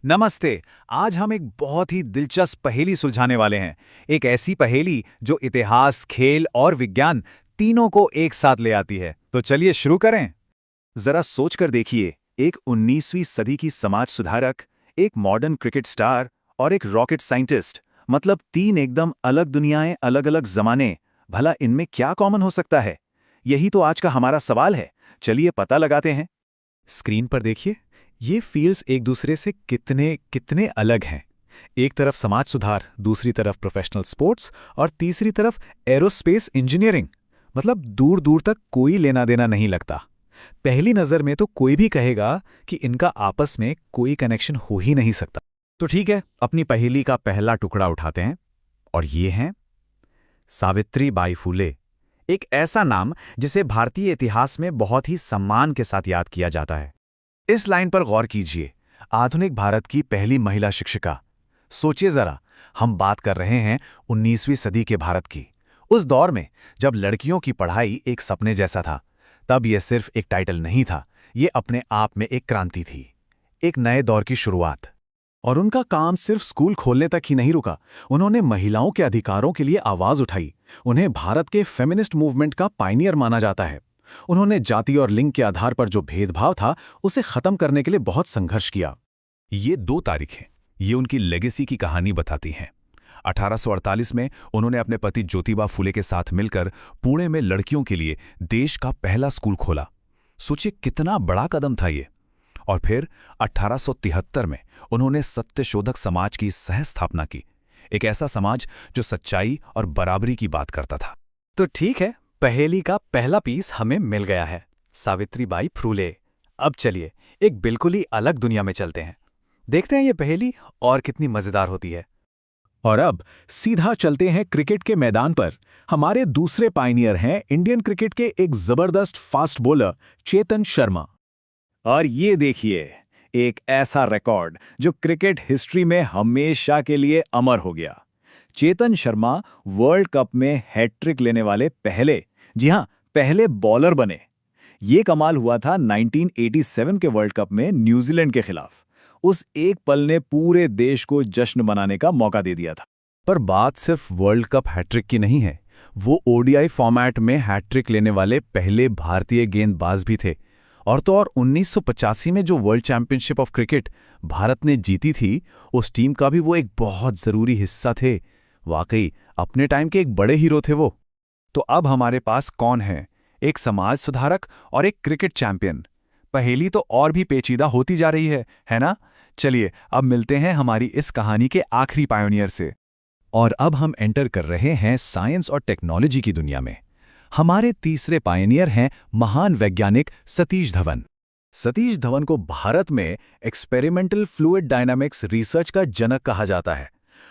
नमस्ते। आज हम एक बहुत ही दिलचस्प पहेली सुलझाने वाले हैं। एक ऐसी पहेली जो इतिहास, खेल और विज्ञान तीनों को एक साथ ले आती है। तो चलिए शुरू करें। जरा सोचकर देखिए, एक 19वीं सदी की समाज सुधारक, एक मॉडर्न क्रिकेट स्टार और एक रॉकेट साइंटिस्ट, मतलब तीन एकदम अलग दुनियाएं, अलग अलग जमाने। भला इनमें क्या कॉमन हो सकता है? यही तो आज का हमारा सवाल है। चलिए पता लगाते हैं। स्क्रीन पर देखिए, ये फील्ड्स एक दूसरे से कितने कितने अलग हैं। एक तरफ समाज सुधार, दूसरी तरफ प्रोफेशनल स्पोर्ट्स और तीसरी तरफ एरोस्पेस इंजीनियरिंग। मतलब दूर दूर तक कोई लेना देना नहीं लगता। पहली नज़र में तो कोई भी कहेगा कि इनका आपस में कोई कनेक्शन हो ही नहीं सकता। तो ठीक है, अपनी पहेली का पहला टुकड़ा उठाते हैं और ये हैं सावित्री बाई फुले। एक ऐसा नाम जिसे भारतीय इतिहास में बहुत ही सम्मान के साथ याद किया जाता है। इस लाइन पर गौर कीजिए, आधुनिक भारत की पहली महिला शिक्षिका। सोचिए जरा, हम बात कर रहे हैं 19वीं सदी के भारत की। उस दौर में जब लड़कियों की पढ़ाई एक सपने जैसा था, तब यह सिर्फ एक टाइटल नहीं था, ये अपने आप में एक क्रांति थी, एक नए दौर की शुरुआत। और उनका काम सिर्फ स्कूल खोलने तक ही नहीं रुका। उन्होंने महिलाओं के अधिकारों के लिए आवाज उठाई। उन्हें भारत के फेमिनिस्ट मूवमेंट का पायनियर माना जाता है। उन्होंने जाति और लिंग के आधार पर जो भेदभाव था, उसे खत्म करने के लिए बहुत संघर्ष किया। ये 2 तारीखें, ये उनकी लेगेसी की कहानी बताती हैं। 1848 में उन्होंने अपने पति ज्योतिबा फुले के साथ मिलकर पुणे में लड़कियों के लिए देश का पहला स्कूल खोला। सोचिए कितना बड़ा कदम था ये। और फिर 1873 में उन्होंने सत्यशोधक समाज की सह स्थापना की, एक ऐसा समाज जो सच्चाई और बराबरी की बात करता था। तो ठीक है, पहेली का पहला पीस हमें मिल गया है, सावित्रीबाई फुले। अब चलिए एक बिल्कुल ही अलग दुनिया में चलते हैं। देखते हैं ये पहेली और कितनी मजेदार होती है। और अब सीधा चलते हैं क्रिकेट के मैदान पर। हमारे दूसरे पायनियर हैं इंडियन क्रिकेट के एक जबरदस्त फास्ट बॉलर चेतन शर्मा। और ये देखिए, एक ऐसा रिकॉर्ड जो क्रिकेट हिस्ट्री में हमेशा के लिए अमर हो गया। चेतन शर्मा वर्ल्ड कप में हैट्रिक लेने वाले पहले, जी हां, पहले बॉलर बने। ये कमाल हुआ था 1987 के वर्ल्ड कप में न्यूजीलैंड के खिलाफ। उस एक पल ने पूरे देश को जश्न मनाने का मौका दे दिया था। पर बात सिर्फ वर्ल्ड कप हैट्रिक की नहीं है। वो ओडीआई फॉर्मेट में हैट्रिक लेने वाले पहले भारतीय गेंदबाज भी थे। और तो और 1985 में जो world championship of cricket Bharat ने जीती थी, उस टीम का भी वो एक बहुत जरूरी हिस्सा थे। वाकई अपने टाइम के एक बड़े हीरो थे वो। तो अब हमारे पास कौन है? एक समाज सुधारक और एक क्रिकेट चैंपियन। पहेली तो और भी पेचीदा होती जा रही है ना? चलिए अब मिलते हैं हमारी इस कहानी के आखिरी पायोनियर से। और अब हम एंटर कर रहे हैं साइंस और टेक्नोलॉजी की दुनिया में। हमारे तीसरे पायनियर हैं महान वैज्ञानिक सतीश धवन। सतीश धवन को भारत में एक्सपेरिमेंटल फ्लूइड डायनामिक्स रिसर्च का जनक कहा जाता है।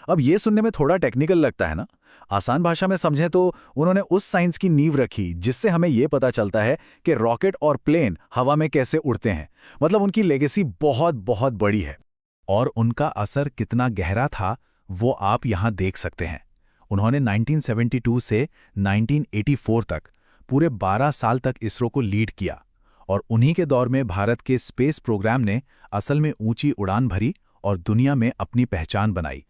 अब ये सुनने में थोड़ा टेक्निकल लगता है ना? आसान भाषा में समझें तो उन्होंने उस साइंस की नींव रखी जिससे हमें ये पता चलता है कि रॉकेट और प्लेन हवा में कैसे उड़ते हैं। मतलब उनकी लेगेसी बहुत बहुत बड़ी है। और उनका असर कितना गहरा था, वो आप यहां देख सकते हैं। उन्होंने 1972 से 1984 तक पूरे 12 साल तक इसरो को लीड किया। और उन्हीं के दौर में भारत के स्पेस प्रोग्राम ने असल में ऊंची उड़ान भरी और दुनिया में अपनी पहचान बनाई।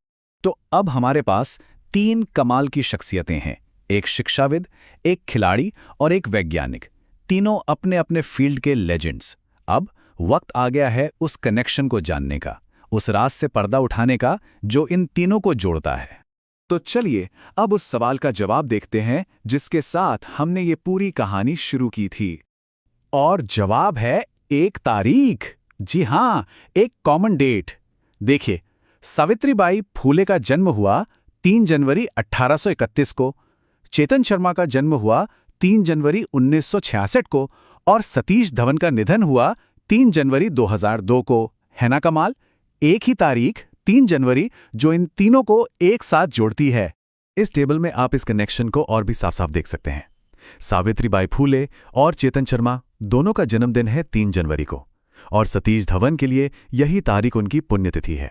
तो अब हमारे पास 3 कमाल की शख्सियतें हैं, एक शिक्षाविद, एक खिलाड़ी और एक वैज्ञानिक। तीनों अपने अपने फील्ड के लेजेंड्स। अब वक्त आ गया है उस कनेक्शन को जानने का, उस राज से पर्दा उठाने का जो इन तीनों को जोड़ता है। तो चलिए अब उस सवाल का जवाब देखते हैं जिसके साथ हमने ये पूरी कहानी शुरू की थी। और जवाब है एक तारीख। जी हां, एक कॉमन डेट। देखिए, सावित्रीबाई फुले का जन्म हुआ 3 जनवरी 1831 को, चेतन शर्मा का जन्म हुआ 3 जनवरी 1966 को और सतीश धवन का निधन हुआ 3 जनवरी 2002 को। है ना कमाल? एक ही तारीख 3 जनवरी जो इन तीनों को एक साथ जोड़ती है। इस टेबल में आप इस कनेक्शन को और भी साफ साफ देख सकते हैं। सावित्रीबाई फुले और चेतन शर्मा दोनों का जन्मदिन है 3 जनवरी को, और सतीश धवन के लिए यही तारीख उनकी पुण्यतिथि है।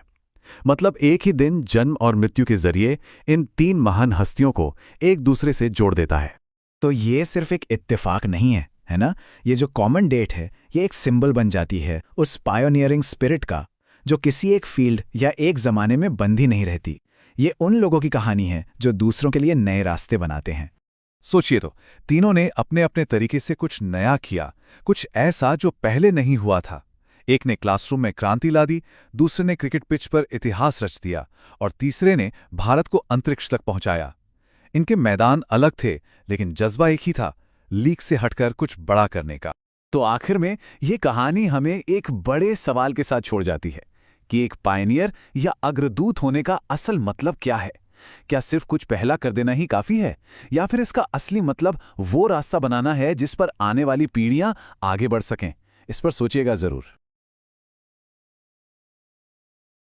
मतलब एक ही दिन जन्म और मृत्यु के जरिए इन 3 महान हस्तियों को एक दूसरे से जोड़ देता है। तो ये सिर्फ एक इत्तेफाक नहीं है ना? ये जो कॉमन डेट है, ये एक सिंबल बन जाती है उस पायोनियरिंग स्पिरिट का जो किसी एक फील्ड या एक ज़माने में बंधी नहीं रहती। ये उन लोगों की कहानी है जो दूसरों के लिए नए रास्ते बनाते हैं। सोचिए तो, तीनों ने अपने अपने तरीके से कुछ नया किया, कुछ ऐसा जो पहले नहीं हुआ था। एक ने क्लासरूम में क्रांति ला दी, दूसरे ने क्रिकेट पिच पर इतिहास रच दिया और तीसरे ने भारत को अंतरिक्ष तक पहुंचाया। इनके मैदान अलग थे, लेकिन जज्बा एक ही था, लीग से हटकर कुछ बड़ा करने का। तो आखिर में ये कहानी हमें एक बड़े सवाल के साथ छोड़ जाती है कि एक पायनियर या अग्रदूत होने का असल मतलब क्या है। क्या सिर्फ कुछ पहला कर देना ही काफी है, या फिर इसका असली मतलब वो रास्ता बनाना है जिस पर आने वाली पीढ़ियां आगे बढ़ सकें? इस पर सोचिएगा जरूर।